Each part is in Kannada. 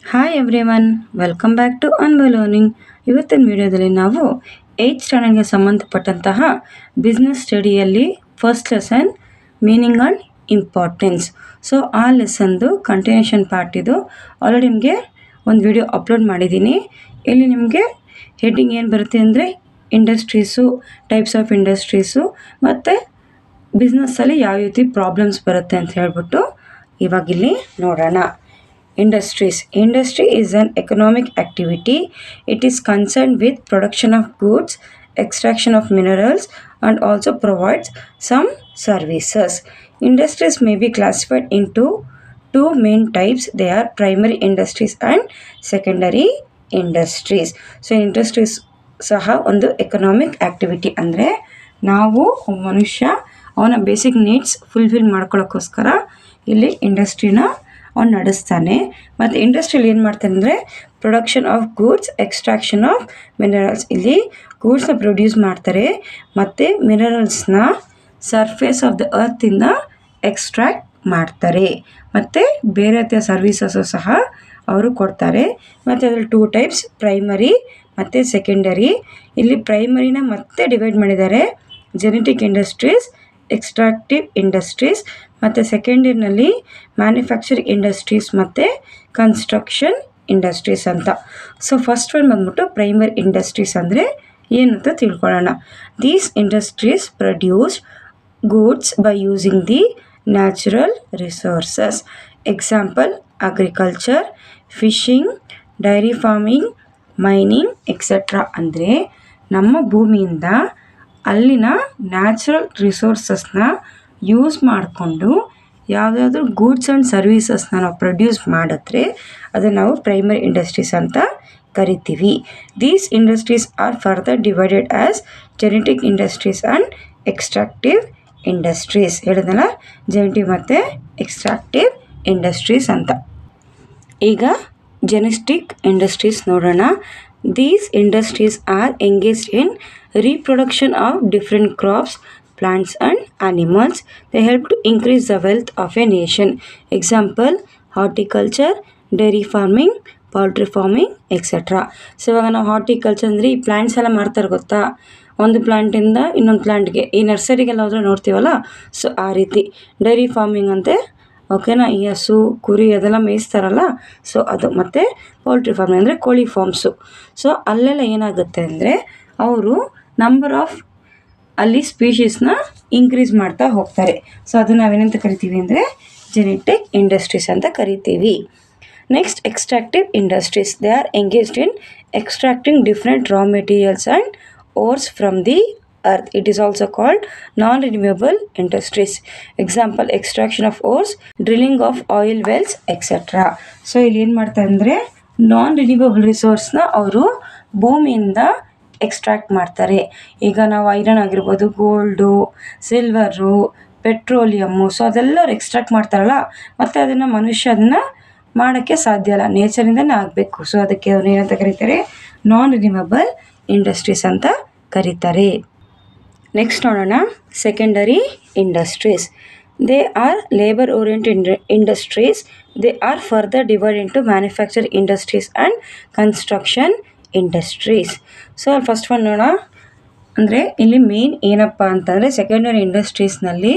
Hi everyone, welcome back to ಅನ್ಬ ಲರ್ನಿಂಗ್. ಇವತ್ತಿನ ವಿಡಿಯೋದಲ್ಲಿ ನಾವು 8th ಸ್ಟ್ಯಾಂಡರ್ಡ್ಗೆ ಸಂಬಂಧಪಟ್ಟಂತಹ ಬಿಸ್ನೆಸ್ ಸ್ಟಡಿಯಲ್ಲಿ first lesson meaning and importance. So ಆ ಲೆಸನ್ದು ಕಂಟಿನ್ಯೂಷನ್ ಪಾರ್ಟ್ ಇದು. ಆಲ್ರೆಡಿ ನಿಮಗೆ ಒಂದು ವಿಡಿಯೋ ಅಪ್ಲೋಡ್ ಮಾಡಿದ್ದೀನಿ. ಇಲ್ಲಿ ನಿಮಗೆ ಹೆಡ್ಡಿಂಗ್ ಏನು ಬರುತ್ತೆ ಅಂದರೆ ಇಂಡಸ್ಟ್ರೀಸು, ಟೈಪ್ಸ್ ಆಫ್ ಇಂಡಸ್ಟ್ರೀಸು ಮತ್ತು ಬಿಸ್ನೆಸ್ಸಲ್ಲಿ ಯಾವ ರೀತಿ ಪ್ರಾಬ್ಲಮ್ಸ್ ಬರುತ್ತೆ ಅಂತ ಹೇಳ್ಬಿಟ್ಟು ಇವಾಗಿಲ್ಲಿ ನೋಡೋಣ. Industries. Industry is an economic activity. It is concerned with production of goods, extraction of minerals, and also provides some services. Industries may be classified into two main types. They are primary industries and secondary industries. So industries ಸಹ ಒಂದು ಎಕನಾಮಿಕ್ ಆ್ಯಕ್ಟಿವಿಟಿ. ಅಂದರೆ ನಾವು ಮನುಷ್ಯ ಅವನ ಬೇಸಿಕ್ ನೀಡ್ಸ್ ಫುಲ್ಫಿಲ್ ಮಾಡ್ಕೊಳ್ಳೋಕ್ಕೋಸ್ಕರ ಇಲ್ಲಿ ಇಂಡಸ್ಟ್ರಿನ ಅವ್ನು ನಡೆಸ್ತಾನೆ. ಮತ್ತು ಇಂಡಸ್ಟ್ರಿಯಲ್ಲಿ ಏನು ಮಾಡ್ತಾನೆ ಅಂದರೆ production of goods, extraction of minerals. ಇಲ್ಲಿ ಗೂಡ್ಸ್ನ ಪ್ರೊಡ್ಯೂಸ್ ಮಾಡ್ತಾರೆ ಮತ್ತು ಮಿನರಲ್ಸ್ನ ಸರ್ಫೇಸ್ ಆಫ್ ದ ಅರ್ತಿಂದ ಎಕ್ಸ್ಟ್ರಾಕ್ಟ್ ಮಾಡ್ತಾರೆ. ಮತ್ತು ಬೇರೆ ರೀತಿಯ ಸರ್ವೀಸಸ್ಸು ಸಹ ಅವರು ಕೊಡ್ತಾರೆ. ಮತ್ತು ಅದರಲ್ಲಿ 2 ಟೈಪ್ಸ್, ಪ್ರೈಮರಿ ಮತ್ತು ಸೆಕೆಂಡರಿ. ಇಲ್ಲಿ ಪ್ರೈಮರಿನ ಮತ್ತೆ ಡಿವೈಡ್ ಮಾಡಿದ್ದಾರೆ, ಜೆನೆಟಿಕ್ ಇಂಡಸ್ಟ್ರೀಸ್, ಎಕ್ಸ್ಟ್ರಾಕ್ಟಿವ್ ಇಂಡಸ್ಟ್ರೀಸ್. ಮತ್ತು ಸೆಕೆಂಡರಿನಲ್ಲಿ ಮ್ಯಾನುಫ್ಯಾಕ್ಚರಿಂಗ್ ಇಂಡಸ್ಟ್ರೀಸ್ ಮತ್ತು ಕನ್ಸ್ಟ್ರಕ್ಷನ್ ಇಂಡಸ್ಟ್ರೀಸ್ ಅಂತ. ಸೊ ಫಸ್ಟ್ ಒನ್ ಬಂದ್ಬಿಟ್ಟು ಪ್ರೈಮರಿ ಇಂಡಸ್ಟ್ರೀಸ್ ಅಂದರೆ ಏನು ಅಂತ ತಿಳ್ಕೊಳ್ಳೋಣ. These industries produce goods by using the natural resources. Example agriculture, fishing, dairy farming, mining etcetera. ಅಂದರೆ ನಮ್ಮ ಭೂಮಿಯಿಂದ ಅಲ್ಲಿನ ನ್ಯಾಚುರಲ್ ರಿಸೋರ್ಸಸ್ನ ಯೂಸ್ ಮಾಡಿಕೊಂಡು ಯಾವುದಾದ್ರೂ ಗೂಡ್ಸ್ ಆ್ಯಂಡ್ ಸರ್ವೀಸಸ್ನ ನಾವು ಪ್ರೊಡ್ಯೂಸ್ ಮಾಡಿದ್ರೆ ಅದನ್ನು ನಾವು ಪ್ರೈಮರಿ ಇಂಡಸ್ಟ್ರೀಸ್ ಅಂತ ಕರಿತೀವಿ. These industries are further divided as genetic industries and extractive industries. ಹೇಳಿದ್ನಲ್ಲ, ಜೆನೆಟಿಕ್ ಮತ್ತು ಎಕ್ಸ್ಟ್ರಾಕ್ಟಿವ್ ಇಂಡಸ್ಟ್ರೀಸ್ ಅಂತ. ಈಗ ಜೆನೆಟಿಕ್ ಇಂಡಸ್ಟ್ರೀಸ್ ನೋಡೋಣ. These industries are engaged in reproduction of different crops, plants and animals. They help to increase the wealth of a nation. Example, horticulture, dairy farming, poultry farming, etc. So ಇವಾಗ ನಾವು ಹಾರ್ಟಿಕಲ್ಚರ್ ಅಂದರೆ ಈ ಪ್ಲ್ಯಾಂಟ್ಸ್ ಎಲ್ಲ ಮಾಡ್ತಾರೆ ಗೊತ್ತಾ, ಒಂದು ಪ್ಲ್ಯಾಂಟಿಂದ ಇನ್ನೊಂದು ಪ್ಲ್ಯಾಂಟ್ಗೆ, ಈ ನರ್ಸರಿಗೆಲ್ಲ ಹೋದ್ರೆ ನೋಡ್ತೀವಲ್ಲ, ಸೊ ಆ ರೀತಿ. ಡೈರಿ ಫಾರ್ಮಿಂಗ್ ಅಂತೆ, ಓಕೆನಾ, ಈ ಹಸು ಕುರಿ ಅದೆಲ್ಲ ಮೇಯಿಸ್ತಾರಲ್ಲ, ಸೊ ಅದು. ಮತ್ತು ಪೌಲ್ಟ್ರಿ ಫಾರ್ಮಿಂಗ್ ಅಂದರೆ ಕೋಳಿ ಫಾರ್ಮ್ಸು. ಸೊ ಅಲ್ಲೆಲ್ಲ ಏನಾಗುತ್ತೆ ಅಂದರೆ ಅವರು ನಂಬರ್ ಆಫ್ ಅಲ್ಲಿ ಸ್ಪೀಷೀಸ್ನ ಇನ್ಕ್ರೀಸ್ ಮಾಡ್ತಾ ಹೋಗ್ತಾರೆ. ಸೊ ಅದನ್ನು ನಾವೇನಂತ ಕರಿತೀವಿ ಅಂದರೆ ಜೆನೆಟಿಕ್ ಇಂಡಸ್ಟ್ರೀಸ್ ಅಂತ ಕರಿತೀವಿ. Next, extractive industries. They are engaged in extracting different raw materials and ores from the earth. It is also called non-renewable industries. Example, extraction of ores, drilling of oil wells, etc. So ಇಲ್ಲಿ ಏನು ಮಾಡ್ತಾರೆ ಅಂದರೆ ನಾನ್ ರಿನ್ಯೂವಬಲ್ ರಿಸೋರ್ಸ್ನ ಅವರು ಭೂಮಿಯಿಂದ ಎಕ್ಸ್ಟ್ರಾಕ್ಟ್ ಮಾಡ್ತಾರೆ. ಈಗ ನಾವು ಐರನ್ ಆಗಿರ್ಬೋದು, ಗೋಲ್ಡು, ಸಿಲ್ವರು, ಪೆಟ್ರೋಲಿಯಮ್ಮು, ಸೊ ಅದೆಲ್ಲ ಅವ್ರು ಎಕ್ಸ್ಟ್ರಾಕ್ಟ್ ಮಾಡ್ತಾರಲ್ಲ, ಮತ್ತು ಅದನ್ನು ಮನುಷ್ಯ ಅದನ್ನು ಮಾಡೋಕ್ಕೆ ಸಾಧ್ಯ ಇಲ್ಲ, ನೇಚರಿಂದನೇ ಆಗಬೇಕು. ಸೊ ಅದಕ್ಕೆ ಅವ್ರು ಏನಂತ ಕರೀತಾರೆ, ನಾನ್ ರಿನ್ಯೂವಬಲ್ ಇಂಡಸ್ಟ್ರೀಸ್ ಅಂತ ಕರೀತಾರೆ. ನೆಕ್ಸ್ಟ್ ನೋಡೋಣ, secondary industries. They R labour oriented industries. They R further divide into manufacturing industries and construction industries. So ಅಲ್ಲಿ ಫಸ್ಟ್ ಒನ್ ನೋಡೋಣ. ಅಂದರೆ ಇಲ್ಲಿ ಮೇನ್ ಏನಪ್ಪ ಅಂತಂದರೆ ಸೆಕೆಂಡರಿ ಇಂಡಸ್ಟ್ರೀಸ್ನಲ್ಲಿ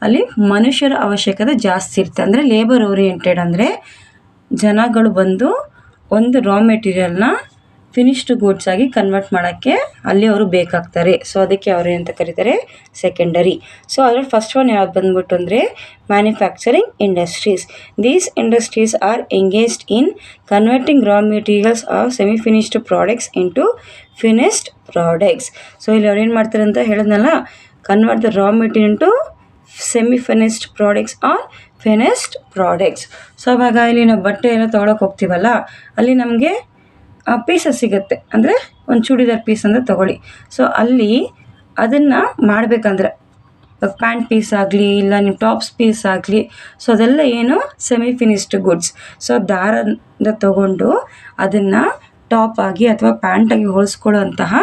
ಅಲ್ಲಿ ಮನುಷ್ಯರ ಅವಶ್ಯಕತೆ ಜಾಸ್ತಿ ಇರುತ್ತೆ. ಅಂದರೆ ಲೇಬರ್ ಓರಿಯೆಂಟೆಡ್ ಅಂದರೆ ಜನಗಳು ಬಂದು ಒಂದು ರಾ ಮೆಟೀರಿಯಲ್ನ ಫಿನಿಶ್ಡ್ ಗೂಡ್ಸ್ ಆಗಿ ಕನ್ವರ್ಟ್ ಮಾಡೋಕ್ಕೆ ಅಲ್ಲಿ ಅವರು ಬೇಕಾಗ್ತಾರೆ. ಸೊ ಅದಕ್ಕೆ ಅವರು ಏನಂತ ಕರೀತಾರೆ, ಸೆಕೆಂಡರಿ. ಸೊ ಅದರಲ್ಲಿ ಫಸ್ಟ್ ಒನ್ ಯಾವ್ದು ಬಂದ್ಬಿಟ್ಟು ಅಂದರೆ manufacturing industries. These industries are engaged in converting raw materials of semi finished products into finished products. So ಇಲ್ಲಿ ಅವ್ರು ಏನು ಮಾಡ್ತಾರೆ ಅಂತ ಹೇಳಿದ್ನಲ್ಲ, convert the raw material to semi finished products or finished products. So ಅವಾಗ ಇಲ್ಲಿ ನಾವು ಬಟ್ಟೆ ಎಲ್ಲ ತೊಗೊಳಕ್ಕೆ ಹೋಗ್ತೀವಲ್ಲ, ಅಲ್ಲಿ ನಮಗೆ ಪೀಸಸ್ ಸಿಗುತ್ತೆ. ಅಂದರೆ ಒಂದು ಚೂಡಿದಾರ್ ಪೀಸ್ ಅಂತ ತೊಗೊಳ್ಳಿ. ಸೊ ಅಲ್ಲಿ ಅದನ್ನು ಮಾಡಬೇಕಂದ್ರೆ ಪ್ಯಾಂಟ್ ಪೀಸ್ ಆಗಲಿ, ಇಲ್ಲ ನಿಮ್ಮ ಟಾಪ್ಸ್ ಪೀಸ್ ಆಗಲಿ, ಸೊ ಅದೆಲ್ಲ ಏನು ಸೆಮಿ ಫಿನಿಶ್ಡ್ ಗುಡ್ಸ್. ಸೊ ದಾರದಿಂದ ತೊಗೊಂಡು ಅದನ್ನು ಟಾಪ್ ಆಗಿ ಅಥವಾ ಪ್ಯಾಂಟಾಗಿ ಹೊಲಿಸ್ಕೊಳ್ಳೋಂತಹ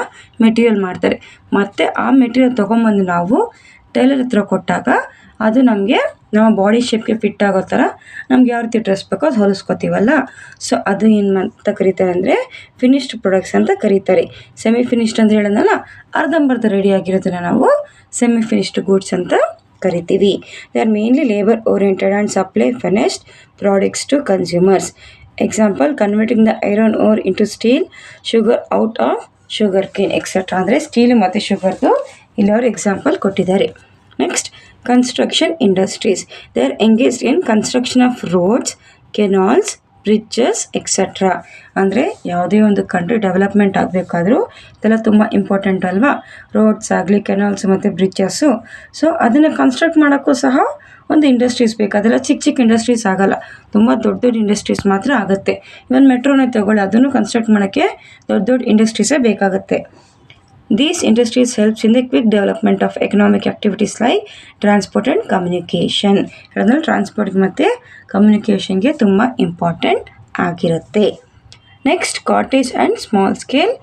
ಮೆಟೀರಿಯಲ್ ಮಾಡ್ತಾರೆ. ಮತ್ತು ಆ ಮೆಟೀರಿಯಲ್ ತೊಗೊಂಬಂದು ನಾವು ಟೈಲರ್ ಹತ್ರ ಕೊಟ್ಟಾಗ ಅದು ನಮಗೆ ನಮ್ಮ ಬಾಡಿ ಶೇಪ್ಗೆ ಫಿಟ್ ಆಗೋ ಥರ ನಮ್ಗೆ ಯಾವ ರೀತಿ ಡ್ರೆಸ್ ಬೇಕೋ ಅದು ಹೊಲಿಸ್ಕೊತೀವಲ್ಲ, ಸೊ ಅದು ಏನು ಅಂತ ಕರೀತಾರೆ ಅಂದರೆ ಫಿನಿಶ್ಡ್ ಪ್ರಾಡಕ್ಟ್ಸ್ ಅಂತ ಕರೀತಾರೆ. ಸೆಮಿ ಫಿನಿಶ್ಡ್ ಅಂತ ಹೇಳೋದಲ್ಲ, ಅರ್ಧಂಬರ್ಧ ರೆಡಿ ಆಗಿರೋದನ್ನ ನಾವು ಸೆಮಿ ಫಿನಿಶ್ಡ್ ಗೂಡ್ಸ್ ಅಂತ ಕರಿತೀವಿ. They are mainly labour oriented and supply finished products to consumers. Example, converting the iron ore into steel, sugar out of sugar cane etcetera. ಅಂದರೆ ಸ್ಟೀಲ್ ಮತ್ತು ಶುಗರ್ದು ಇಲ್ಲಿ ಅವರು ಎಕ್ಸಾಂಪಲ್ ಕೊಟ್ಟಿದ್ದಾರೆ. Next, construction industries. They are engaged in construction of roads, canals, bridges etcetera. ಅಂದರೆ ಯಾವುದೇ ಒಂದು ಕಂಟ್ರಿ ಡೆವಲಪ್ಮೆಂಟ್ ಆಗಬೇಕಾದ್ರೂ ಇದೆಲ್ಲ ತುಂಬ ಇಂಪಾರ್ಟೆಂಟ್ ಅಲ್ವಾ, ರೋಡ್ಸ್ ಆಗಲಿ, ಕೆನಾಲ್ಸ್ ಮತ್ತು ಬ್ರಿಡ್ಜಸ್ಸು. ಸೊ ಅದನ್ನು ಕನ್ಸ್ಟ್ರಕ್ಟ್ ಮಾಡೋಕ್ಕೂ ಸಹ ಒಂದು ಇಂಡಸ್ಟ್ರೀಸ್ ಬೇಕು. ಅದೆಲ್ಲ ಚಿಕ್ಕ ಚಿಕ್ಕ ಇಂಡಸ್ಟ್ರೀಸ್ ಆಗಲ್ಲ, ತುಂಬ ದೊಡ್ಡ ದೊಡ್ಡ ಇಂಡಸ್ಟ್ರೀಸ್ ಮಾತ್ರ ಆಗುತ್ತೆ. ಇವನ್ ಮೆಟ್ರೋನೇ ತಗೊಳ್ಳಿ, ಅದನ್ನು ಕನ್ಸ್ಟ್ರಕ್ಟ್ ಮಾಡೋಕ್ಕೆ ದೊಡ್ಡ ದೊಡ್ಡ ಇಂಡಸ್ಟ್ರೀಸೇ ಬೇಕಾಗುತ್ತೆ. These industries helps in the quick development of economic activities like transport and communication. ಅದರಲ್ಲಿ ಟ್ರಾನ್ಸ್ಪೋರ್ಟ್ ಮತ್ತು ಕಮ್ಯುನಿಕೇಷನ್ಗೆ ತುಂಬ ಇಂಪಾರ್ಟೆಂಟ್ ಆಗಿರುತ್ತೆ. Next, cottage and small scale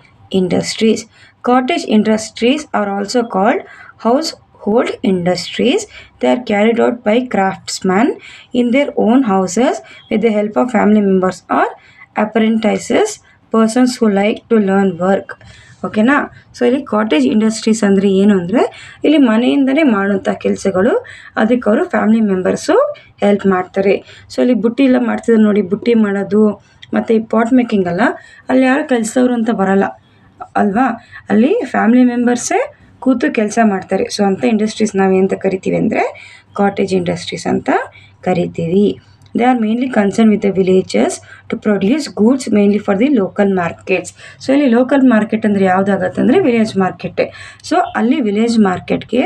industries. Cottage industries are also called household industries. They are carried out by craftsmen in their own houses with the help of family members or apprentices, persons who like to learn work. ಓಕೆನಾ. ಸೊ ಇಲ್ಲಿ ಕಾಟೇಜ್ ಇಂಡಸ್ಟ್ರೀಸ್ ಅಂದರೆ ಏನು ಅಂದರೆ ಇಲ್ಲಿ ಮನೆಯಿಂದಲೇ ಮಾಡುವಂಥ ಕೆಲಸಗಳು, ಅದಕ್ಕೆ ಅವರು ಫ್ಯಾಮಿಲಿ ಮೆಂಬರ್ಸು ಹೆಲ್ಪ್ ಮಾಡ್ತಾರೆ. ಸೊ ಇಲ್ಲಿ ಬುಟ್ಟಿ ಎಲ್ಲ ಮಾಡ್ತಿದ್ದಾರೆ ನೋಡಿ, ಬುಟ್ಟಿ ಮಾಡೋದು ಮತ್ತು ಈ ಪಾಟ್ ಮೇಕಿಂಗ್ ಅಲ್ಲ, ಅಲ್ಲಿ ಯಾರು ಕೆಲಸದವರು ಅಂತ ಬರಲ್ಲ ಅಲ್ವಾ, ಅಲ್ಲಿ ಫ್ಯಾಮಿಲಿ ಮೆಂಬರ್ಸೇ ಕೂತು ಕೆಲಸ ಮಾಡ್ತಾರೆ. ಸೊ ಅಂಥ ಇಂಡಸ್ಟ್ರೀಸ್ ನಾವು ಏನಂತ ಕರಿತೀವಿ ಅಂದರೆ ಕಾಟೇಜ್ ಇಂಡಸ್ಟ್ರೀಸ್ ಅಂತ ಕರಿತೀವಿ. They are mainly concern with the villages to produce goods mainly for the local markets. So ಇಲ್ಲಿ ಲೋಕಲ್ ಮಾರ್ಕೆಟ್ ಅಂದರೆ ಯಾವುದಾಗತ್ತೆ ಅಂದರೆ ವಿಲೇಜ್ ಮಾರ್ಕೆಟೇ. ಸೊ ಅಲ್ಲಿ ವಿಲೇಜ್ ಮಾರ್ಕೆಟ್ಗೆ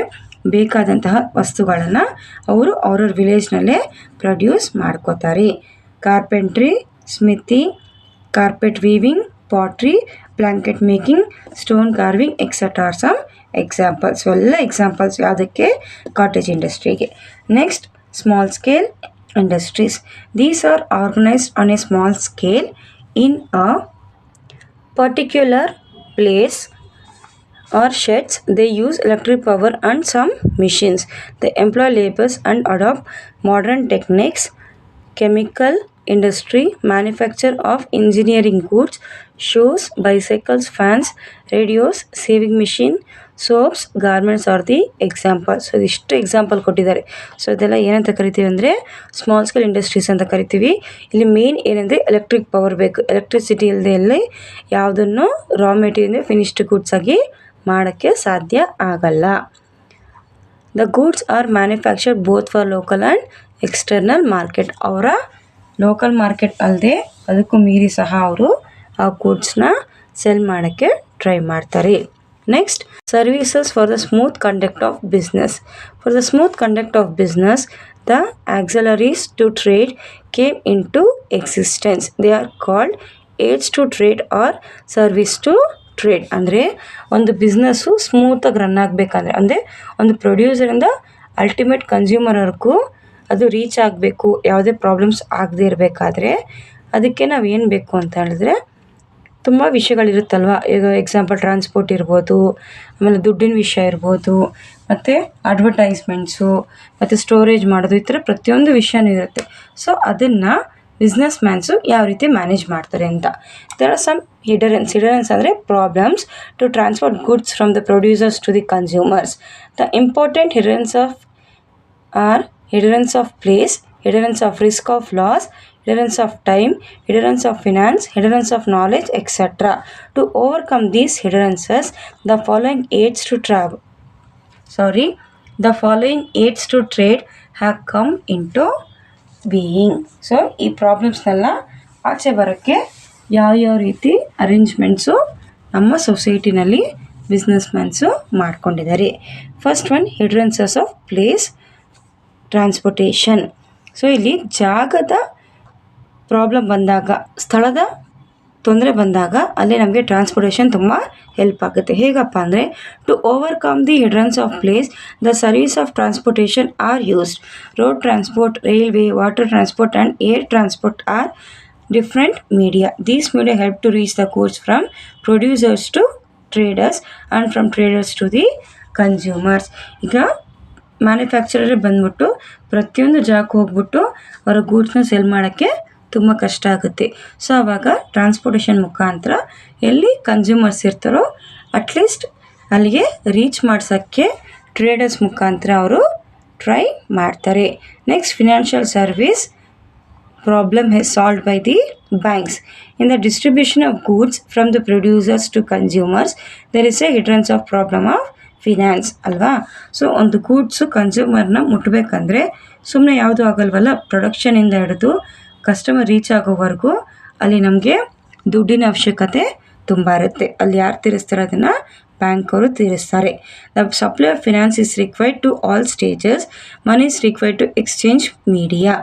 ಬೇಕಾದಂತಹ ವಸ್ತುಗಳನ್ನು ಅವರು ಅವ್ರವ್ರ ವಿಲೇಜ್ನಲ್ಲೇ ಪ್ರೊಡ್ಯೂಸ್ ಮಾಡ್ಕೋತಾರೆ. Carpentry, smithy, carpet weaving, pottery, blanket making, stone carving etcetera are some examples. ಎಲ್ಲ ಎಕ್ಸಾಂಪಲ್ಸ್ ಯಾವುದಕ್ಕೆ? ಕಾಟೇಜ್ ಇಂಡಸ್ಟ್ರಿಗೆ. Next, small scale industries. These are organized on a small scale in a particular place or sheds. They use electric power and some machines. They employ laborers and adopt modern techniques. Chemical industry, manufacture of engineering goods, shoes, bicycles, fans, radios, sewing machine, soaps, garments R the example. So ಇದಿಷ್ಟು ಎಕ್ಸಾಂಪಲ್ ಕೊಟ್ಟಿದ್ದಾರೆ. ಸೊ ಇದೆಲ್ಲ ಏನಂತ ಕರಿತೀವಿ ಅಂದರೆ ಸ್ಮಾಲ್ ಸ್ಕೇಲ್ ಇಂಡಸ್ಟ್ರೀಸ್ ಅಂತ ಕರಿತೀವಿ. ಇಲ್ಲಿ ಮೇನ್ ಏನಂದರೆ ಎಲೆಕ್ಟ್ರಿಕ್ ಪವರ್ ಬೇಕು. ಎಲೆಕ್ಟ್ರಿಸಿಟಿ ಇಲ್ಲದೆ ಇಲ್ಲಿ ಯಾವುದನ್ನು ರಾ ಮೆಟೀರಿಯಲ್ ಫಿನಿಶ್ಡ್ ಗೂಡ್ಸ್ ಆಗಿ ಮಾಡೋಕ್ಕೆ ಸಾಧ್ಯ ಆಗಲ್ಲ. The goods R manufactured both for local and external market. ಅವರ ಲೋಕಲ್ ಮಾರ್ಕೆಟ್ ಅಲ್ಲದೆ ಅದಕ್ಕೂ ಮೀರಿ ಸಹ ಅವರು ಆ ಗೂಡ್ಸ್ನ ಸೆಲ್ ಮಾಡೋಕ್ಕೆ ಟ್ರೈ ಮಾಡ್ತಾರೆ. Next, services for the smooth conduct of business. For the smooth conduct of business, the auxiliaries to trade came into existence. They are called aids to trade or service to trade. ಅಂದರೆ ಒಂದು ಬಿಸ್ನೆಸ್ಸು ಸ್ಮೂತಾಗಿ ರನ್ ಆಗಬೇಕಂದ್ರೆ, ಅಂದರೆ ಒಂದು ಪ್ರೊಡ್ಯೂಸರಿಂದ ಅಲ್ಟಿಮೇಟ್ ಕನ್ಸ್ಯೂಮರ್ವರೆಗೂ ಅದು ರೀಚ್ ಆಗಬೇಕು, ಯಾವುದೇ ಪ್ರಾಬ್ಲಮ್ಸ್ ಆಗದೇ ಇರಬೇಕಾದ್ರೆ ಅದಕ್ಕೆ ನಾವು ಏನು ಬೇಕು ಅಂತ ಹೇಳಿದ್ರೆ ತುಂಬ ವಿಷಯಗಳಿರುತ್ತಲ್ವ. ಈಗ ಎಕ್ಸಾಂಪಲ್ ಟ್ರಾನ್ಸ್ಪೋರ್ಟ್ ಇರ್ಬೋದು, ಆಮೇಲೆ ದುಡ್ಡಿನ ವಿಷಯ ಇರ್ಬೋದು, ಮತ್ತು ಅಡ್ವರ್ಟೈಸ್ಮೆಂಟ್ಸು, ಮತ್ತು ಸ್ಟೋರೇಜ್ ಮಾಡೋದು, ಈ ಥರ ಪ್ರತಿಯೊಂದು ವಿಷಯನೂ ಇರುತ್ತೆ. ಸೊ ಅದನ್ನು ಬಿಸ್ನೆಸ್ ಮ್ಯಾನ್ಸು ಯಾವ ರೀತಿ ಮ್ಯಾನೇಜ್ ಮಾಡ್ತಾರೆ ಅಂತ. There are some hindrances. Hindrances ಅಂದರೆ problems to transport goods from the producers to the consumers. The important hindrances are hindrance of place, hindrance of risk of loss, hindrance of time, hindrance of finance, hindrance of knowledge, etc. To overcome these hindrances, the following aids to trade have come into being. So ಈ ಪ್ರಾಬ್ಲಮ್ಸ್ನೆಲ್ಲ ಆಚೆ ಬರೋಕ್ಕೆ ಯಾವ ರೀತಿ ಅರೇಂಜ್ಮೆಂಟ್ಸು ನಮ್ಮ ಸೊಸೈಟಿನಲ್ಲಿ ಬಿಸ್ನೆಸ್ ಮ್ಯಾನ್ಸು ಮಾಡ್ಕೊಂಡಿದ್ದಾರೆ. First one, hindrances of place transportation. So ಇಲ್ಲಿ ಜಾಗದ ಪ್ರಾಬ್ಲಮ್ ಬಂದಾಗ, ಸ್ಥಳದ ತೊಂದರೆ ಬಂದಾಗ ಅಲ್ಲಿ ನಮಗೆ ಟ್ರಾನ್ಸ್ಪೋರ್ಟೇಷನ್ ತುಂಬ ಹೆಲ್ಪ್ ಆಗುತ್ತೆ. ಹೇಗಪ್ಪ ಅಂದರೆ, to overcome the hindrance of place the service of transportation are used. Road transport, railway, water transport and air transport are different media. These media help to reach the goods from producers to traders and from traders to the consumers. ಈಗ ಮ್ಯಾನುಫ್ಯಾಕ್ಚರರೇ ಬಂದ್ಬಿಟ್ಟು ಪ್ರತಿಯೊಂದು ಜಾಗಕ್ಕೆ ಹೋಗ್ಬಿಟ್ಟು ಅವರ ಗೂಡ್ಸ್ನ ಸೆಲ್ ಮಾಡೋಕ್ಕೆ ತುಂಬ ಕಷ್ಟ ಆಗುತ್ತೆ. ಸೊ ಆವಾಗ ಟ್ರಾನ್ಸ್ಪೋರ್ಟೇಷನ್ ಮುಖಾಂತರ ಎಲ್ಲಿ ಕನ್ಸ್ಯೂಮರ್ಸ್ ಇರ್ತಾರೋ ಅಟ್ಲೀಸ್ಟ್ ಅಲ್ಲಿಗೆ ರೀಚ್ ಮಾಡ್ಸೋಕ್ಕೆ ಟ್ರೇಡರ್ಸ್ ಮುಖಾಂತರ ಅವರು ಟ್ರೈ ಮಾಡ್ತಾರೆ. Next, financial service problem is solved by the banks. In the distribution of goods from the producers to consumers, there is a hindrance of problem of finance ಅಲ್ವಾ. ಸೊ ಒಂದು ಗೂಡ್ಸು ಕನ್ಸ್ಯೂಮರ್ನ ಮುಟ್ಟಬೇಕಂದ್ರೆ ಸುಮ್ಮನೆ ಯಾವುದೂ ಆಗಲ್ವಲ್ಲ. ಪ್ರೊಡಕ್ಷನಿಂದ ಹಿಡಿದು ಕಸ್ಟಮರ್ ರೀಚ್ ಆಗೋವರೆಗೂ ಅಲ್ಲಿ ನಮಗೆ ದುಡ್ಡಿನ ಅವಶ್ಯಕತೆ ತುಂಬ ಇರುತ್ತೆ. ಅಲ್ಲಿ ಯಾರು ತೀರಿಸ್ತಾರೆ ಅದನ್ನು ಬ್ಯಾಂಕ್ ಅವರು ತೀರಿಸ್ತಾರೆ. The supply of finance is required to all stages. Money is required to exchange media.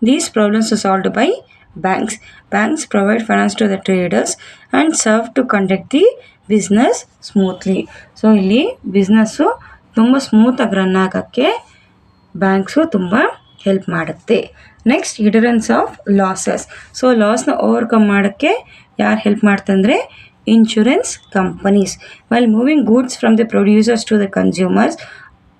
These problems are solved by banks. Banks provide finance to the traders and serve to conduct the business smoothly. So ಇಲ್ಲಿ ಬಿಸ್ನೆಸ್ಸು ತುಂಬ ಸ್ಮೂತಾಗಿ ರನ್ ಆಗೋಕ್ಕೆ ಬ್ಯಾಂಕ್ಸು ತುಂಬ ಹೆಲ್ಪ್ ಮಾಡುತ್ತೆ. Next, hindrances of losses. So ಲಾಸ್ನ ಓವರ್ಕಮ್ ಮಾಡೋಕ್ಕೆ ಯಾರು ಹೆಲ್ಪ್ ಮಾಡ್ತಂದರೆ insurance companies. While moving goods from the producers to the consumers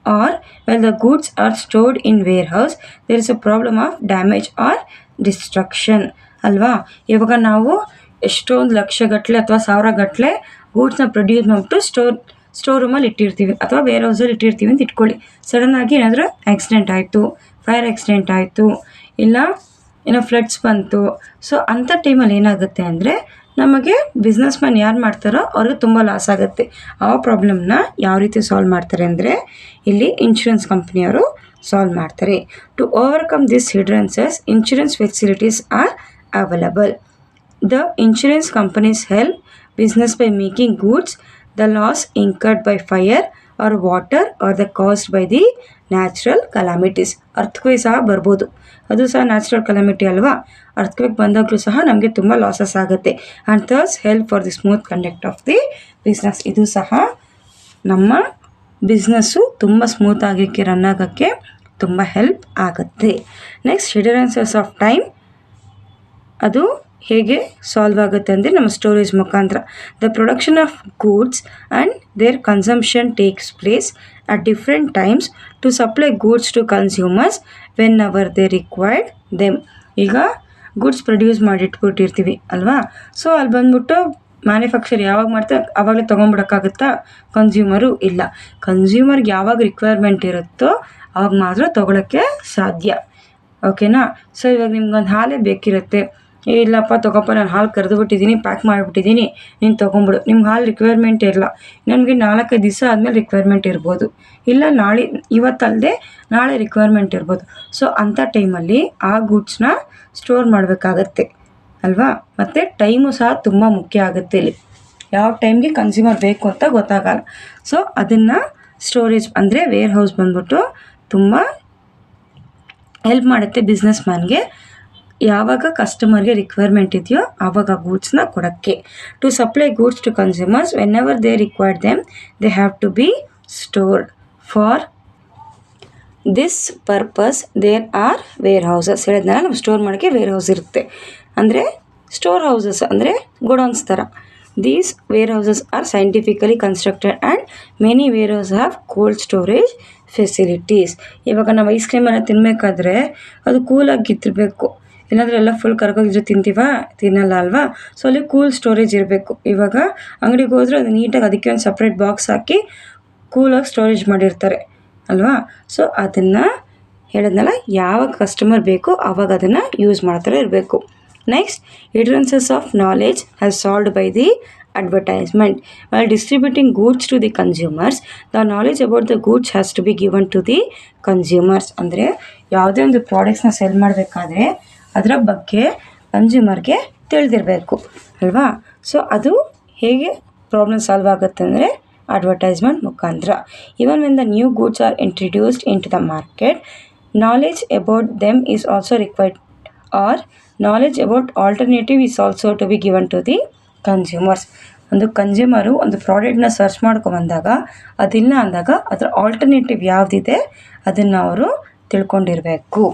or when the goods are stored in warehouse, there is a problem of damage or destruction ಅಲ್ವಾ. ಇವಾಗ ನಾವು ಎಷ್ಟೊಂದು ಲಕ್ಷಗಟ್ಟಲೆ ಅಥವಾ ಸಾವಿರಗಟ್ಟಲೆ ಗೂಡ್ಸ್ನ ಪ್ರೊಡ್ಯೂಸ್ ಮಾಡಿಬಿಟ್ಟು ಸ್ಟೋರ್ ರೂಮಲ್ಲಿ ಇಟ್ಟಿರ್ತೀವಿ ಅಥವಾ ವೇರ್ ಹೌಸಲ್ಲಿ ಇಟ್ಟಿರ್ತೀವಿ ಅಂತ ಇಟ್ಕೊಳ್ಳಿ. ಸಡನ್ನಾಗಿ ಏನಾದರೂ ಆಕ್ಸಿಡೆಂಟ್ ಆಯಿತು, ಫೈರ್ ಆಕ್ಸಿಡೆಂಟ್ ಆಯಿತು, ಇಲ್ಲ ಏನೋ ಫ್ಲಡ್ಸ್ ಬಂತು. ಸೊ ಅಂಥ ಟೈಮಲ್ಲಿ ಏನಾಗುತ್ತೆ ಅಂದರೆ ನಮಗೆ ಬಿಸ್ನೆಸ್ ಮ್ಯಾನ್ ಯಾರು ಮಾಡ್ತಾರೋ ಅವ್ರಿಗೆ ತುಂಬ ಲಾಸ್ ಆಗುತ್ತೆ. ಆ ಪ್ರಾಬ್ಲಮ್ನ ಯಾವ ರೀತಿ ಸಾಲ್ವ್ ಮಾಡ್ತಾರೆ ಅಂದರೆ ಇಲ್ಲಿ ಇನ್ಶೂರೆನ್ಸ್ ಕಂಪ್ನಿಯವರು ಸಾಲ್ವ್ ಮಾಡ್ತಾರೆ. To overcome this hindrances, insurance facilities are available. The insurance companies help business by making goods the loss incurred by fire or water or the caused by the natural calamities. Earthquake ಸಹ ಬರ್ಬೋದು, ಅದು ಸಹ ನ್ಯಾಚುರಲ್ ಕಲಾಮಿಟಿ ಅಲ್ವಾ. ಅರ್ಥಕ್ವೇಕ್ ಬಂದಾಗಲೂ ಸಹ ನಮಗೆ ತುಂಬ ಲಾಸಸ್ ಆಗುತ್ತೆ. And theirs help for the smooth conduct of the business. ಇದು ಸಹ ನಮ್ಮ ಬಿಸ್ನೆಸ್ಸು ತುಂಬ ಸ್ಮೂತ್ ಆಗೋಕ್ಕೆ ರನ್ ಆಗೋಕ್ಕೆ ತುಂಬ ಹೆಲ್ಪ್ ಆಗುತ್ತೆ. Next, hindrances of time. ಅದು ಹೇಗೆ ಸಾಲ್ವ್ ಆಗುತ್ತೆ ಅಂದರೆ ನಮ್ಮ ಸ್ಟೋರೇಜ್ ಮುಖಾಂತರ. The production of goods and their consumption takes place at different times to supply goods to consumers when our they required them. ಈಗ ಗೂಡ್ಸ್ ಪ್ರೊಡ್ಯೂಸ್ ಮಾಡಿಟ್ಬಿಟ್ಟಿರ್ತೀವಿ ಅಲ್ವಾ. ಸೊ ಅಲ್ಲಿ ಬಂದ್ಬಿಟ್ಟು ಮ್ಯಾನುಫ್ಯಾಕ್ಚರ್ ಯಾವಾಗ ಮಾಡ್ತಾರೆ ಆವಾಗಲೇ ತೊಗೊಂಬಿಡೋಕ್ಕಾಗುತ್ತಾ ಕನ್ಸ್ಯೂಮರು? ಇಲ್ಲ. ಕನ್ಸ್ಯೂಮರ್ಗೆ ಯಾವಾಗ ರಿಕ್ವೈರ್ಮೆಂಟ್ ಇರುತ್ತೋ ಆವಾಗ ಮಾತ್ರ ತೊಗೊಳಕ್ಕೆ ಸಾಧ್ಯ. ಓಕೆನಾ. ಸೊ ಇವಾಗ ನಿಮ್ಗೊಂದು ಹಾಲೇ ಬೇಕಿರುತ್ತೆ. ಇಲ್ಲಪ್ಪ ತೊಗೊಪ್ಪ, ನಾನು ಹಾಲು ಕರೆದುಬಿಟ್ಟಿದ್ದೀನಿ, ಪ್ಯಾಕ್ ಮಾಡಿಬಿಟ್ಟಿದ್ದೀನಿ, ನೀನು ತೊಗೊಂಬಿಡು. ನಿಮ್ಗೆ ಹಾಲು ರಿಕ್ವೈರ್ಮೆಂಟ್ ಇರಲ್ಲ, ನನಗೆ 4-5 ದಿವಸ ಆದಮೇಲೆ ರಿಕ್ವೈರ್ಮೆಂಟ್ ಇರ್ಬೋದು, ಇಲ್ಲ ನಾಳೆ ಇವತ್ತಲ್ಲದೆ ನಾಳೆ ರಿಕ್ವೈರ್ಮೆಂಟ್ ಇರ್ಬೋದು. ಸೊ ಅಂಥ ಟೈಮಲ್ಲಿ ಆ ಗೂಡ್ಸ್ನ ಸ್ಟೋರ್ ಮಾಡಬೇಕಾಗತ್ತೆ ಅಲ್ವಾ. ಮತ್ತು ಟೈಮು ಸಹ ತುಂಬ ಮುಖ್ಯ ಆಗುತ್ತೆ ಇಲ್ಲಿ. ಯಾವ ಟೈಮ್ಗೆ ಕನ್ಸ್ಯೂಮರ್ ಬೇಕು ಅಂತ ಗೊತ್ತಾಗಲ್ಲ. ಸೊ ಅದನ್ನು ಸ್ಟೋರೇಜ್ ಅಂದರೆ ವೇರ್ ಹೌಸ್ ಬಂದ್ಬಿಟ್ಟು ತುಂಬ ಹೆಲ್ಪ್ ಮಾಡುತ್ತೆ ಬಿಸ್ನೆಸ್ ಮ್ಯಾನ್ಗೆ. ಯಾವಾಗ ಕಸ್ಟಮರ್ಗೆ ರಿಕ್ವೈರ್ಮೆಂಟ್ ಇದೆಯೋ ಆವಾಗ ಗೂಡ್ಸ್ನ ಕೊಡೋಕ್ಕೆ. To supply goods to consumers whenever they required them they have to be stored. For this purpose there are warehouses. ಹೇಳಿದ್ನಲ್ಲ, ನಾವು ಸ್ಟೋರ್ ಮಾಡೋಕ್ಕೆ ವೇರ್ ಹೌಸ್ ಇರುತ್ತೆ. ಅಂದರೆ ಸ್ಟೋರ್ ಹೌಸಸ್ ಅಂದರೆ ಗೋಡೌನ್ಸ್ ಥರ. These warehouses are scientifically constructed and many warehouse have cold storage facilities. ಇವಾಗ ನಾವು ಐಸ್ ಕ್ರೀಮನ್ನು ತಿನ್ನಬೇಕಾದ್ರೆ ಅದು ಕೂಲಾಗಿತ್ತಿರಬೇಕು. ಇಲ್ಲಾಂದರೆ ಎಲ್ಲ ಫುಲ್ ಕರ್ಗೋಗಿದ್ರೆ ತಿನ್ನಲ್ಲ ಅಲ್ವಾ. ಸೊ ಅಲ್ಲಿ ಕೂಲ್ ಸ್ಟೋರೇಜ್ ಇರಬೇಕು. ಇವಾಗ ಅಂಗಡಿಗೆ ಹೋದರೆ ಅದು ನೀಟಾಗಿ ಅದಕ್ಕೆ ಒಂದು ಸಪ್ರೇಟ್ ಬಾಕ್ಸ್ ಹಾಕಿ ಕೂಲಾಗಿ ಸ್ಟೋರೇಜ್ ಮಾಡಿರ್ತಾರೆ ಅಲ್ವಾ. ಸೊ ಅದನ್ನು ಹೇಳಿದ್ನಲ್ಲ, ಯಾವಾಗ ಕಸ್ಟಮರ್ ಬೇಕು ಆವಾಗ ಅದನ್ನು ಯೂಸ್ ಮಾಡ್ತಾರೆ ಇರಬೇಕು. Next, hindrances of knowledge has solved by the advertisement. While distributing goods to the consumers, the knowledge about the goods has to be given to the consumers. ಅಂದರೆ ಯಾವುದೇ ಒಂದು ಪ್ರಾಡಕ್ಟ್ಸ್ನ ಸೆಲ್ ಮಾಡಬೇಕಾದ್ರೆ ಅದರ ಬಗ್ಗೆ ಕನ್ಸ್ಯೂಮರ್ಗೆ ತಿಳಿದಿರಬೇಕು ಅಲ್ವಾ. ಸೊ ಅದು ಹೇಗೆ ಪ್ರಾಬ್ಲಮ್ ಸಾಲ್ವ್ ಆಗುತ್ತೆ ಅಂದರೆ ಅಡ್ವರ್ಟೈಸ್ಮೆಂಟ್ ಮುಖಾಂತರ. Even when the new goods are introduced into the market, knowledge about them is also required or knowledge about alternative is also to be given to the consumers. ಒಂದು ಕನ್ಸ್ಯೂಮರು ಒಂದು ಪ್ರಾಡಕ್ಟ್ನ ಸರ್ಚ್ ಮಾಡ್ಕೊಬಂದಾಗ ಅದಿಲ್ಲ ಅಂದಾಗ ಅದರ ಆಲ್ಟರ್ನೇಟಿವ್ ಯಾವುದಿದೆ ಅದನ್ನು ಅವರು ತಿಳ್ಕೊಂಡಿರಬೇಕು.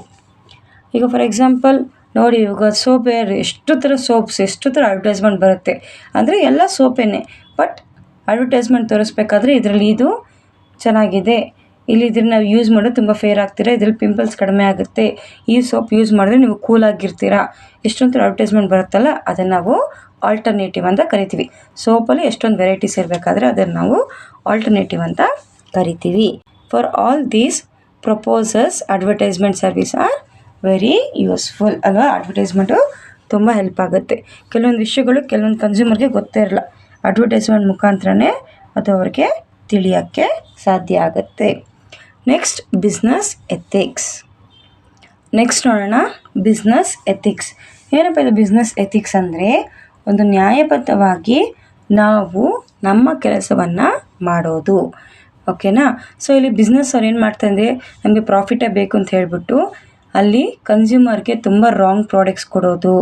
ಈಗ ಫಾರ್ ಎಕ್ಸಾಂಪಲ್ ನೋಡಿ, ಇವಾಗ ಸೋಪೇ ಎಷ್ಟು ಥರ ಸೋಪ್ಸ್, ಎಷ್ಟು ಥರ ಅಡ್ವರ್ಟೈಸ್ಮೆಂಟ್ ಬರುತ್ತೆ. ಅಂದರೆ ಎಲ್ಲ ಸೋಪೇನೆ, ಬಟ್ ಅಡ್ವರ್ಟೈಸ್ಮೆಂಟ್ ತೋರಿಸ್ಬೇಕಾದ್ರೆ ಇದರಲ್ಲಿ ಇದು ಚೆನ್ನಾಗಿದೆ, ಇಲ್ಲಿ ಇದನ್ನು ನಾವು ಯೂಸ್ ಮಾಡೋದು ತುಂಬ ಫೇರ್ ಆಗ್ತೀರಾ, ಇದರಲ್ಲಿ ಪಿಂಪಲ್ಸ್ ಕಡಿಮೆ ಆಗುತ್ತೆ, ಈ ಸೋಪ್ ಯೂಸ್ ಮಾಡಿದ್ರೆ ನೀವು ಕೂಲಾಗಿರ್ತೀರಾ, ಎಷ್ಟೊಂದು ಅಡ್ವರ್ಟೈಸ್ಮೆಂಟ್ ಬರುತ್ತಲ್ಲ ಅದನ್ನು ನಾವು ಆಲ್ಟರ್ನೇಟಿವ್ ಅಂತ ಕರಿತೀವಿ. ಸೋಪಲ್ಲಿ ಎಷ್ಟೊಂದು ವೆರೈಟೀಸ್ ಇರಬೇಕಾದ್ರೆ ಅದನ್ನು ನಾವು ಆಲ್ಟರ್ನೇಟಿವ್ ಅಂತ ಕರಿತೀವಿ. For all these proposes advertisement service are very useful ಅಲ್ವಾ. ಅಡ್ವರ್ಟೈಸ್ಮೆಂಟು ತುಂಬ ಹೆಲ್ಪ್ ಆಗುತ್ತೆ. ಕೆಲವೊಂದು ವಿಷಯಗಳು ಕೆಲವೊಂದು ಕನ್ಸ್ಯೂಮರ್ಗೆ ಗೊತ್ತೇ ಇರಲ್ಲ, ಅಡ್ವರ್ಟೈಸ್ಮೆಂಟ್ ಮುಖಾಂತರನೇ ಅದು ಅವ್ರಿಗೆ ತಿಳಿಯೋಕ್ಕೆ ಸಾಧ್ಯ ಆಗುತ್ತೆ. Next business ethics. ನೆಕ್ಸ್ಟ್ ನೋಡೋಣ ಬಿಸ್ನೆಸ್ ಎಥಿಕ್ಸ್. ಏನಪ್ಪ ಇದು ಬಿಸ್ನೆಸ್ ಎಥಿಕ್ಸ್ ಅಂದರೆ ಒಂದು ನ್ಯಾಯಬದ್ಧವಾಗಿ ನಾವು ನಮ್ಮ ಕೆಲಸವನ್ನು ಮಾಡೋದು. ಓಕೆನಾ. ಸೊ ಇಲ್ಲಿ ಬಿಸ್ನೆಸ್ ಅವ್ರು ಏನು ಮಾಡ್ತಾರೆ ಅಂದರೆ ನಮಗೆ ಪ್ರಾಫಿಟೇ ಬೇಕು ಅಂತ ಹೇಳ್ಬಿಟ್ಟು ಅಲ್ಲಿ ಕನ್ಸ್ಯೂಮರ್ಗೆ ತುಂಬ ರಾಂಗ್ ಪ್ರಾಡಕ್ಟ್ಸ್ ಕೊಡೋದು,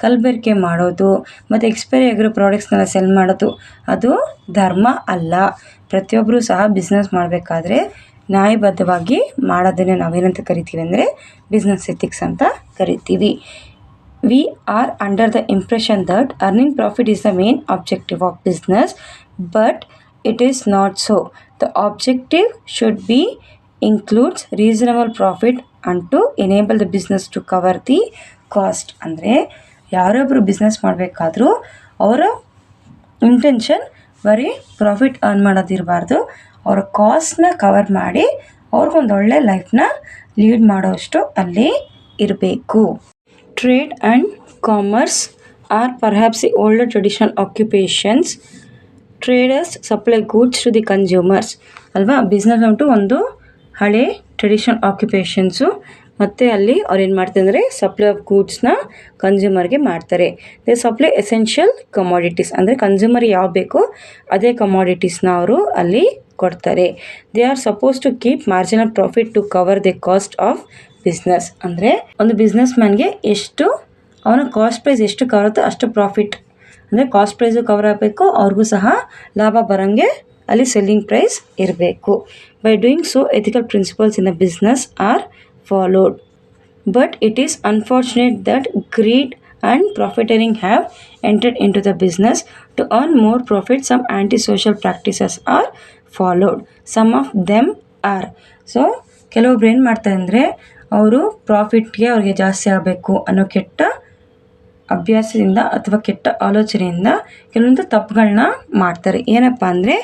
ಕಲಬೆರಕೆ ಮಾಡೋದು ಮತ್ತು ಎಕ್ಸ್ಪೈರಿ ಆಗಿರೋ ಪ್ರಾಡಕ್ಟ್ಸ್ನೆಲ್ಲ ಸೆಲ್ ಮಾಡೋದು ಅದು ಧರ್ಮ ಅಲ್ಲ. ಪ್ರತಿಯೊಬ್ಬರೂ ಸಹ ಬಿಸ್ನೆಸ್ ಮಾಡಬೇಕಾದ್ರೆ ನ್ಯಾಯಬದ್ಧವಾಗಿ ಮಾಡೋದನ್ನೇ ನಾವೇನಂತ ಕರಿತೀವಿ ಅಂದರೆ ಬಿಸ್ನೆಸ್ ಎಥಿಕ್ಸ್ ಅಂತ ಕರಿತೀವಿ. We are under the impression that earning profit is the main objective of business, but it is not so. The objective should be includes reasonable profit and to enable the business to cover the cost. ಅಂದರೆ ಯಾರೊಬ್ಬರು ಬಿಸ್ನೆಸ್ ಮಾಡಬೇಕಾದ್ರೂ ಅವರ ಇಂಟೆನ್ಷನ್ ಬರೀ ಪ್ರಾಫಿಟ್ ಅರ್ನ್ ಮಾಡೋದಿರಬಾರ್ದು, ಅವರ ಕಾಸ್ಟ್ನ ಕವರ್ ಮಾಡಿ ಅವ್ರಿಗೊಂದು ಒಳ್ಳೆ ಲೈಫ್ನ ಲೀಡ್ ಮಾಡೋಷ್ಟು ಅಲ್ಲಿ ಇರಬೇಕು. Trade and commerce are perhaps the older traditional occupations. Traders supply goods to the consumers ಅಲ್ವಾ. ಬಿಸ್ನೆಸ್ ಅಂಟು ಒಂದು ಹಳೆ ಟ್ರೆಡಿಷನಲ್ ಆಕ್ಯುಪೇಷನ್ಸು, ಮತ್ತು ಅಲ್ಲಿ ಅವ್ರು ಏನು ಮಾಡ್ತಾರೆ ಅಂದರೆ ಸಪ್ಲೈ ಆಫ್ ಗೂಡ್ಸ್ನ ಕನ್ಸ್ಯೂಮರ್ಗೆ ಮಾಡ್ತಾರೆ. ದೇ ಸಪ್ಲೈ ಎಸೆನ್ಷಿಯಲ್ ಕಮಾಡಿಟೀಸ್ ಅಂದರೆ ಕನ್ಸ್ಯೂಮರ್ ಯಾವ ಬೇಕೋ ಅದೇ ಕಮಾಡಿಟೀಸ್ನ ಅವರು ಅಲ್ಲಿ ಕೊಡ್ತಾರೆ. They are suppose to keep marginal profit to cover the cost of business. ಅಂದರೆ ಒಂದು ಬಿಸ್ನೆಸ್ ಮ್ಯಾನ್ಗೆ ಎಷ್ಟು ಅವನ ಕಾಸ್ಟ್ ಪ್ರೈಸ್ ಎಷ್ಟು ಕವರ್ ಆಗುತ್ತೋ ಅಷ್ಟು ಪ್ರಾಫಿಟ್, ಅಂದರೆ ಕಾಸ್ಟ್ ಪ್ರೈಸು ಕವರ್ ಆಗಬೇಕು, ಅವ್ರಿಗೂ ಸಹ ಲಾಭ ಬರೋಂಗೆ ಅಲ್ಲಿ ಸೆಲ್ಲಿಂಗ್ ಪ್ರೈಸ್ ಇರಬೇಕು. By doing so ethical principles in the business are followed. But it is unfortunate that greed and profiteering have entered into the business. To earn more profit, some anti-social practices are followed. Some of them are. So ಕೆಲವೊಬ್ರು ಏನು ಮಾಡ್ತಾರೆ ಅಂದರೆ ಅವರು ಪ್ರಾಫಿಟ್ಗೆ ಅವ್ರಿಗೆ ಜಾಸ್ತಿ ಆಗಬೇಕು ಅನ್ನೋ ಕೆಟ್ಟ ಅಭ್ಯಾಸದಿಂದ ಅಥವಾ ಕೆಟ್ಟ ಆಲೋಚನೆಯಿಂದ ಕೆಲವೊಂದು ತಪ್ಪುಗಳನ್ನ ಮಾಡ್ತಾರೆ. ಏನಪ್ಪ ಅಂದರೆ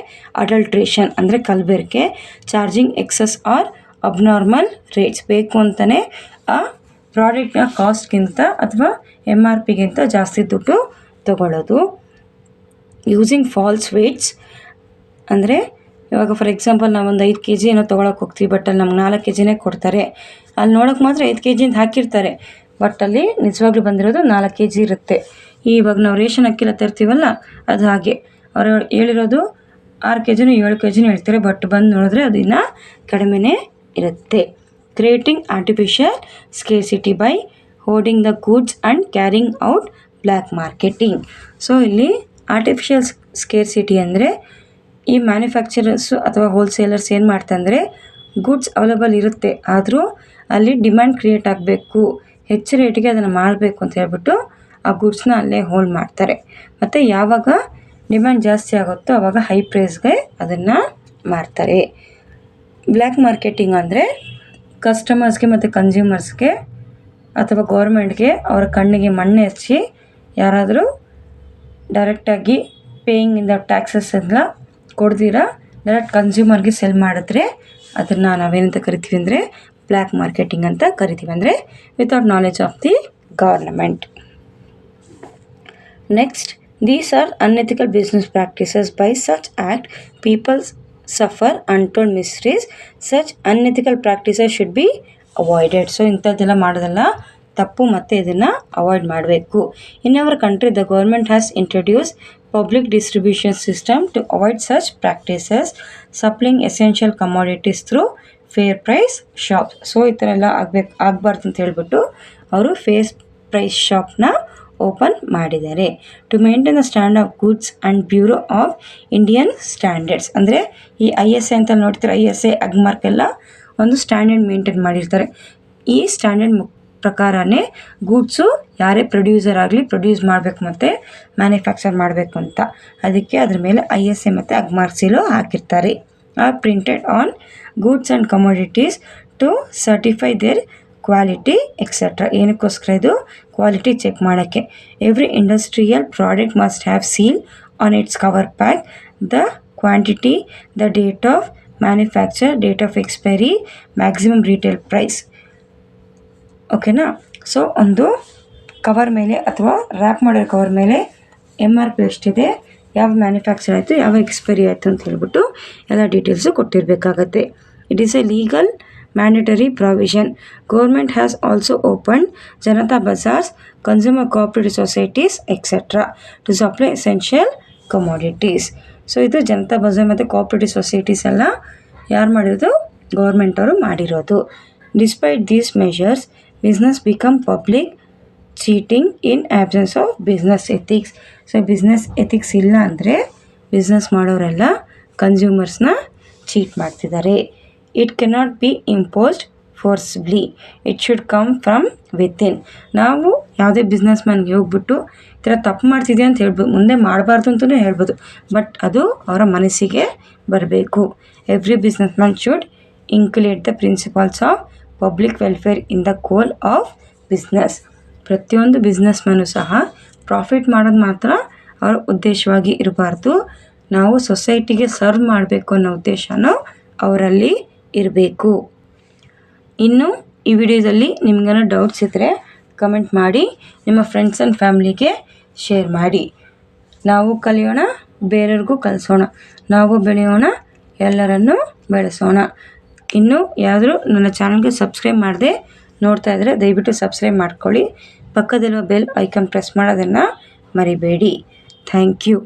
ಅಡಲ್ಟ್ರೇಷನ್ ಅಂದರೆ ಕಲಬೆರಕೆ, charging excess or abnormal rates, ಬೇಕು ಅಂತಲೇ ಆ ಪ್ರಾಡಕ್ಟ್ನ ಕಾಸ್ಟ್ಗಿಂತ ಅಥವಾ MRPಗಿಂತ ಜಾಸ್ತಿ ದುಡ್ಡು ತಗೊಳ್ಳೋದು. ಯೂಸಿಂಗ್ ಫಾಲ್ಸ್ ವೇಟ್ಸ್ ಅಂದರೆ ಇವಾಗ ಫಾರ್ ಎಕ್ಸಾಂಪಲ್ ನಾವೊಂದು 5 kg ಏನೋ ತೊಗೊಳಕ್ಕೆ ಹೋಗ್ತೀವಿ, ಬಟ್ ಅಲ್ಲಿ ನಮ್ಗೆ 4 kgನೇ ಕೊಡ್ತಾರೆ. ಅಲ್ಲಿ ನೋಡೋಕೆ ಮಾತ್ರ 5 kg ಅಂತ ಹಾಕಿರ್ತಾರೆ, ಬಟ್ ಅಲ್ಲಿ ನಿಜವಾಗ್ಲೂ ಬಂದಿರೋದು 4 kg ಇರುತ್ತೆ. ಇವಾಗ ನಾವು ರೇಷನ್ ಅಕ್ಕಿಲ್ಲ ತರ್ತೀವಲ್ಲ ಅದು ಹಾಗೆ, ಅವರು ಹೇಳಿರೋದು 6 kgನೂ 7 kgನೂ ಹೇಳ್ತಾರೆ, ಬಟ್ ಬಂದು ನೋಡಿದ್ರೆ ಅದು ಇನ್ನೂ ಕಡಿಮೆನೇ ಇರುತ್ತೆ. Creating artificial scarcity by hoarding the goods and carrying out black marketing. So ಇಲ್ಲಿ ಆರ್ಟಿಫಿಷಿಯಲ್ ಸ್ಕೇರ್ಸಿಟಿ ಅಂದರೆ ಈ ಮ್ಯಾನುಫ್ಯಾಕ್ಚರರ್ಸು ಅಥವಾ ಹೋಲ್ಸೇಲರ್ಸ್ ಏನು ಮಾಡ್ತಂದರೆ ಗೂಡ್ಸ್ ಅವೈಲೇಬಲ್ ಇರುತ್ತೆ, ಆದರೂ ಅಲ್ಲಿ ಡಿಮ್ಯಾಂಡ್ ಕ್ರಿಯೇಟ್ ಆಗಬೇಕು, ಹೆಚ್ಚು ರೇಟಿಗೆ ಅದನ್ನು ಮಾಡಬೇಕು ಅಂತ ಹೇಳ್ಬಿಟ್ಟು ಆ ಗೂಡ್ಸ್ನ ಅಲ್ಲೇ ಹೋಲ್ಡ್ ಮಾಡ್ತಾರೆ. ಮತ್ತು ಯಾವಾಗ ಡಿಮ್ಯಾಂಡ್ ಜಾಸ್ತಿ ಆಗುತ್ತೋ ಆವಾಗ ಹೈ ಪ್ರೈಸ್ಗೆ ಅದನ್ನು ಮಾರ್ತಾರೆ. ಬ್ಲ್ಯಾಕ್ ಮಾರ್ಕೆಟಿಂಗ್ ಅಂದರೆ ಕಸ್ಟಮರ್ಸ್ಗೆ ಮತ್ತು ಕನ್ಸ್ಯೂಮರ್ಸ್ಗೆ ಅಥವಾ ಗೌರ್ಮೆಂಟ್ಗೆ ಅವರ ಕಣ್ಣಿಗೆ ಮಣ್ಣು ಹಚ್ಚಿ ಯಾರಾದರೂ ಡೈರೆಕ್ಟಾಗಿ ಪೇಯಿಂಗ್ ಇನ್ ದ ಟ್ಯಾಕ್ಸಸ್ ಎಲ್ಲ ಕೊಡ್ದಿರ ಡೈರೆಕ್ಟ್ ಕನ್ಸ್ಯೂಮರ್ಗೆ ಸೆಲ್ ಮಾಡಿದ್ರೆ ಅದನ್ನು ನಾವೇನಂತ ಕರಿತೀವಿ ಅಂದರೆ ಬ್ಲ್ಯಾಕ್ ಮಾರ್ಕೆಟಿಂಗ್ ಅಂತ ಕರಿತೀವಿ, ಅಂದರೆ without knowledge of the government. Next, these are unethical business practices. By such act peoples suffer untold miseries. Such unethical practices should be avoided. So ಇಂಥದ್ದೆಲ್ಲ ಮಾಡೋದೆಲ್ಲ ತಪ್ಪು ಮತ್ತು ಇದನ್ನು ಅವಾಯ್ಡ್ ಮಾಡಬೇಕು. In our country the government has introduce public distribution system to avoid such practices, supplying essential commodities through fair price shop. So ಈ ಥರ ಎಲ್ಲ ಆಗಬಾರ್ದು ಅಂತ ಹೇಳ್ಬಿಟ್ಟು ಅವರು ಫೇರ್ ಪ್ರೈಸ್ ಶಾಪ್ನ ಓಪನ್ ಮಾಡಿದ್ದಾರೆ. To maintain the standard of goods and bureau of Indian standards. ಅಂದರೆ ಈ ISA ಅಂತ ನೋಡ್ತಾರೆ, ISA ಅಗ್ಮಾರ್ಕ್ ಎಲ್ಲ ಒಂದು ಸ್ಟ್ಯಾಂಡರ್ಡ್ ಮೇಂಟೈನ್ ಮಾಡಿರ್ತಾರೆ. ಈ ಸ್ಟ್ಯಾಂಡರ್ಡ್ ಪ್ರಕಾರನೇ ಗೂಡ್ಸು ಯಾರೇ ಪ್ರೊಡ್ಯೂಸರ್ ಆಗಲಿ ಪ್ರೊಡ್ಯೂಸ್ ಮಾಡಬೇಕು ಮತ್ತು ಮ್ಯಾನುಫ್ಯಾಕ್ಚರ್ ಮಾಡಬೇಕು ಅಂತ, ಅದಕ್ಕೆ ಅದ್ರ ಮೇಲೆ ISA ಮತ್ತು ಅಗ್ಮಾರ್ಕ್ ಸೀಲು ಹಾಕಿರ್ತಾರೆ are printed on goods and commodities to certify their quality etcetera. ಏನಕ್ಕೋಸ್ಕರ ಇದು ಕ್ವಾಲಿಟಿ ಚೆಕ್ ಮಾಡೋಕ್ಕೆ. Every industrial product must have seal on its cover pack, the quantity, the date of manufacture, date of expiry, maximum retail price. ಓಕೆನಾ? ಸೊ ಒಂದು ಕವರ್ ಮೇಲೆ ಅಥವಾ ರ್ಯಾಪ್ ಮಾಡಿರೋ ಕವರ್ ಮೇಲೆ MRP ಎಷ್ಟಿದೆ, ಯಾವ ಮ್ಯಾನುಫ್ಯಾಕ್ಚರ್ ಆಯಿತು, ಯಾವ ಎಕ್ಸ್ಪೈರಿ ಆಯಿತು ಅಂತ ಹೇಳ್ಬಿಟ್ಟು ಎಲ್ಲ ಡೀಟೇಲ್ಸು ಕೊಟ್ಟಿರಬೇಕಾಗತ್ತೆ. It is a legal mandatory provision. Government has also open Janata bazaars, consumer cooperative societies etcetera to supply essential commodities. So ಇದು ಜನತಾ ಬಜಾರ್ ಮತ್ತು ಕೋಆಪರೇಟಿವ್ ಸೊಸೈಟೀಸ್ ಎಲ್ಲ ಯಾರು ಮಾಡಿರೋದು? ಗೌರ್ಮೆಂಟ್ ಅವರು ಮಾಡಿರೋದು. Despite these measures business become public cheating in absence of business ethics. So business ethics ಇಲ್ಲ ಅಂದರೆ ಬಿಸ್ನೆಸ್ ಮಾಡೋರೆಲ್ಲ ಕನ್ಸ್ಯೂಮರ್ಸ್ನ ಚೀಟ್ ಮಾಡ್ತಿದ್ದಾರೆ. It cannot be imposed forcibly, it should come from within. ನಾವು ಯಾವುದೇ ಬಿಸ್ನೆಸ್ ಮ್ಯಾನ್ಗೆ ಹೋಗ್ಬಿಟ್ಟು ಈ ಥರ ತಪ್ಪು ಮಾಡ್ತಿದ್ದೆ ಅಂತ ಹೇಳ್ಬೋದು, ಮುಂದೆ ಮಾಡಬಾರ್ದು ಅಂತಲೂ ಹೇಳ್ಬೋದು, ಬಟ್ ಅದು ಅವರ ಮನಸ್ಸಿಗೆ ಬರಬೇಕು. Every business man should include the principles of public welfare in the goal of business. ಪ್ರತಿಯೊಂದು ಬಿಸ್ನೆಸ್ ಮ್ಯಾನು ಸಹ ಪ್ರಾಫಿಟ್ ಮಾಡೋದು ಮಾತ್ರ ಅವರ ಉದ್ದೇಶವಾಗಿ ಇರಬಾರ್ದು, ನಾವು ಸೊಸೈಟಿಗೆ ಸರ್ವ್ ಮಾಡಬೇಕು ಅನ್ನೋ ಉದ್ದೇಶನೂ ಅವರಲ್ಲಿ ಇರಬೇಕು. ಇನ್ನು ಈ ವಿಡಿಯೋದಲ್ಲಿ ನಿಮಗೇನೋ ಡೌಟ್ಸ್ ಇದ್ದರೆ ಕಮೆಂಟ್ ಮಾಡಿ, ನಿಮ್ಮ ಫ್ರೆಂಡ್ಸ್ ಆ್ಯಂಡ್ ಫ್ಯಾಮ್ಲಿಗೆ ಶೇರ್ ಮಾಡಿ. ನಾವು ಕಲಿಯೋಣ, ಬೇರೆಯವ್ರಿಗೂ ಕಲಿಸೋಣ, ನಾವು ಬೆಳೆಯೋಣ, ಎಲ್ಲರನ್ನೂ ಬೆಳೆಸೋಣ. ಇನ್ನು ಯಾರಾದರೂ ನನ್ನ ಚಾನಲ್ಗೆ ಸಬ್ಸ್ಕ್ರೈಬ್ ಮಾಡದೆ ನೋಡ್ತಾ ಇದ್ದರೆ ದಯವಿಟ್ಟು ಸಬ್ಸ್ಕ್ರೈಬ್ ಮಾಡ್ಕೊಳ್ಳಿ. ಪಕ್ಕದಲ್ಲಿರುವ ಬೆಲ್ ಐಕಾನ್ ಪ್ರೆಸ್ ಮಾಡೋದನ್ನು ಮರಿಬೇಡಿ. Thank you.